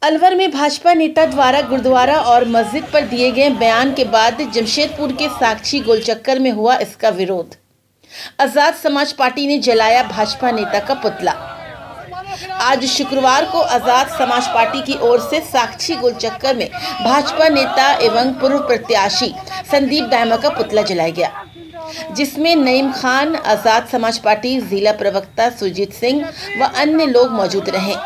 अलवर में भाजपा नेता द्वारा गुरुद्वारा और मस्जिद पर दिए गए बयान के बाद जमशेदपुर के साक्षी गोलचक्कर में हुआ इसका विरोध। आजाद समाज पार्टी ने जलाया भाजपा नेता का पुतला। आज शुक्रवार को आजाद समाज पार्टी की ओर से साक्षी गोलचक्कर में भाजपा नेता एवं पूर्व प्रत्याशी संदीप दायमा का पुतला जलाया गया, जिसमें नईम खान, आजाद समाज पार्टी जिला प्रवक्ता सुजीत सिंह व अन्य लोग मौजूद रहे।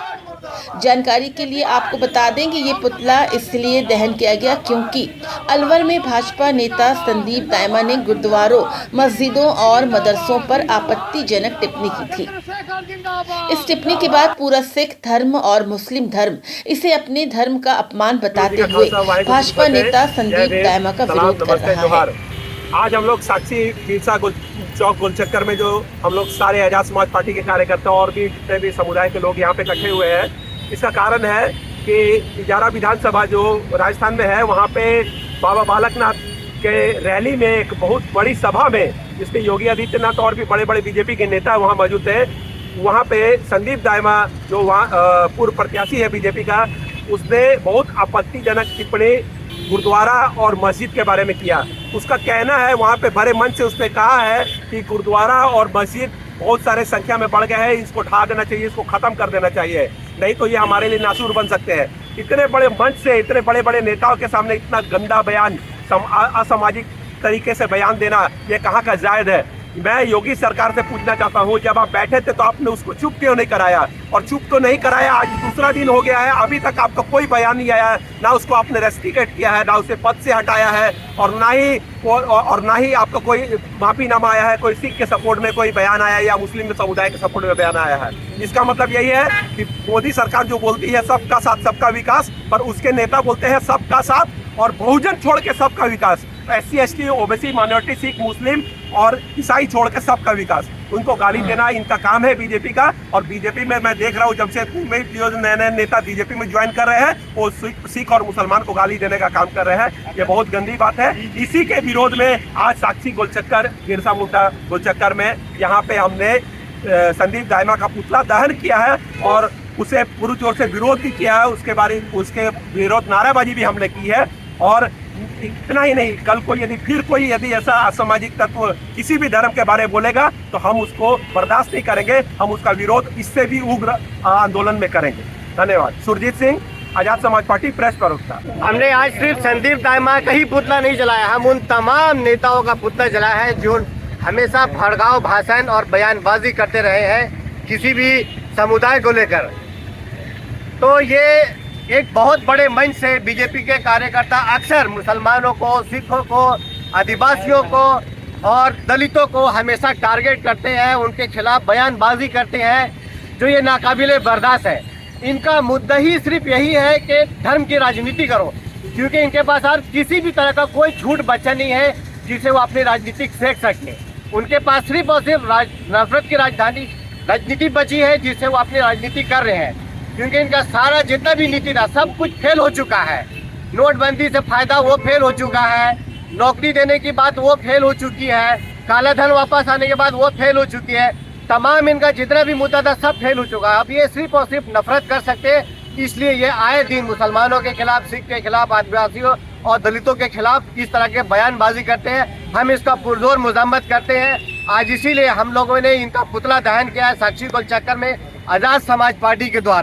जानकारी के लिए आपको बता दें कि ये पुतला इसलिए दहन किया गया क्योंकि अलवर में भाजपा नेता संदीप दायमा ने गुरुद्वारों, मस्जिदों और मदरसों पर आपत्तिजनक टिप्पणी की थी। इस टिप्पणी के बाद पूरा सिख धर्म और मुस्लिम धर्म इसे अपने धर्म का अपमान बताते हुए भाजपा नेता संदीप दायमा का विरोध कर रहा है। आज हम लोग साक्षी चौक गोलचक्कर में जो हम लोग सारे आजाद समाज पार्टी के कार्यकर्ता और भी जितने भी समुदाय के लोग यहाँ पे इकट्ठे हुए हैं, इसका कारण है कि इजारा विधानसभा जो राजस्थान में है, वहाँ पे बाबा बालकनाथ के रैली में एक बहुत बड़ी सभा में जिसमें योगी आदित्यनाथ और भी बड़े बड़े बीजेपी के नेता वहाँ मौजूद थे। वहाँ पे संदीप दायमा जो वहाँ पूर्व प्रत्याशी है बीजेपी का, उसने बहुत आपत्तिजनक टिप्पणी गुरुद्वारा और मस्जिद के बारे में किया। उसका कहना है, वहाँ पे भरे मंच से उसने कहा है कि गुरुद्वारा और मस्जिद बहुत सारे संख्या में बढ़ गए हैं, इसको ढा देना चाहिए, इसको खत्म कर देना चाहिए, नहीं तो ये हमारे लिए नासूर बन सकते हैं। इतने बड़े मंच से इतने बड़े बड़े नेताओं के सामने इतना गंदा बयान, असामाजिक तरीके से बयान देना, ये कहाँ का जायज़ है। मैं योगी सरकार से पूछना चाहता हूँ, जब आप बैठे थे तो आपने उसको चुप क्यों नहीं कराया? और चुप तो नहीं कराया, आज दूसरा दिन हो गया है, अभी तक आपका कोई बयान नहीं आया है। ना उसको आपने रेस्ट्रिकेट किया है, ना उसे पद से हटाया है, और ना ही आपका कोई माफीनामा आया है, कोई सिख के सपोर्ट में कोई बयान आया है या मुस्लिम समुदाय के सपोर्ट में बयान आया है। इसका मतलब यही है कि मोदी सरकार जो बोलती है सबका साथ सबका विकास, पर उसके नेता बोलते हैं सबका साथ और बहुजन छोड़ के सबका विकास, SC ST OBC माइनॉरिटी, सिख, मुस्लिम और ईसाई छोड़ के सबका विकास। उनको गाली देना इनका काम है बीजेपी का। और बीजेपी में मैं देख रहा हूँ जमशेदपुर में जो नए नए नेता बीजेपी में ज्वाइन कर रहे हैं, वो सिख और मुसलमान को गाली देने का काम कर रहे हैं। ये बहुत गंदी बात है। इसी के विरोध में आज साक्षी गोलचक्कर, बिरसा मुंडा गोलचक्कर में यहाँ पे हमने संदीप दायमा का पुतला दहन किया है और उसे पूरी जोर से विरोध भी किया है। उसके विरोध नारेबाजी भी हमने की है। और इतना ही नहीं, कल को यदि ऐसा असामाजिक तत्व किसी भी धर्म के बारे में बोलेगा तो हम उसको बर्दाश्त नहीं करेंगे, हम उसका विरोध इससे भी उग्र आंदोलन में करेंगे। धन्यवाद। सुरजीत सिंह, आजाद समाज पार्टी, प्रेस प्रवक्ता। हमने आज सिर्फ संदीप दायमा का ही पुतला नहीं जलाया, हम उन तमाम नेताओं का पुतला जलाया है जो हमेशा भड़काऊ भाषण और बयानबाजी करते रहे हैं किसी भी समुदाय को लेकर। तो ये एक बहुत बड़े मंच से बीजेपी के कार्यकर्ता अक्सर मुसलमानों को, सिखों को, आदिवासियों को और दलितों को हमेशा टारगेट करते हैं, उनके खिलाफ बयानबाजी करते हैं, जो ये नाकाबिले बर्दाश्त है। इनका मुद्दा ही सिर्फ यही है कि धर्म की राजनीति करो, क्योंकि इनके पास और किसी भी तरह का कोई छूट बचा नहीं है जिसे वो अपनी राजनीति सेक सके। उनके पास सिर्फ और सिर्फ नफरत की राजनीति बची है जिससे वो अपनी राजनीति कर रहे हैं, क्योंकि इनका सारा जितना भी नीति था सब कुछ फेल हो चुका है। नोटबंदी से फायदा वो फेल हो चुका है, नौकरी देने की बात वो फेल हो चुकी है, काला धन वापस आने के बाद वो फेल हो चुकी है। तमाम इनका जितना भी मुद्दा था सब फेल हो चुका है। अब ये सिर्फ और सिर्फ नफरत कर सकते हैं, इसलिए ये आए दिन मुसलमानों के खिलाफ, सिख के खिलाफ, आदिवासियों और दलितों के खिलाफ इस तरह के बयानबाजी करते हैं। हम इसका पुरजोर मजम्मत करते हैं। आज इसीलिए हम लोगों ने इनका पुतला दहन किया है साक्षी गोलचक्कर में आजाद समाज पार्टी के द्वारा।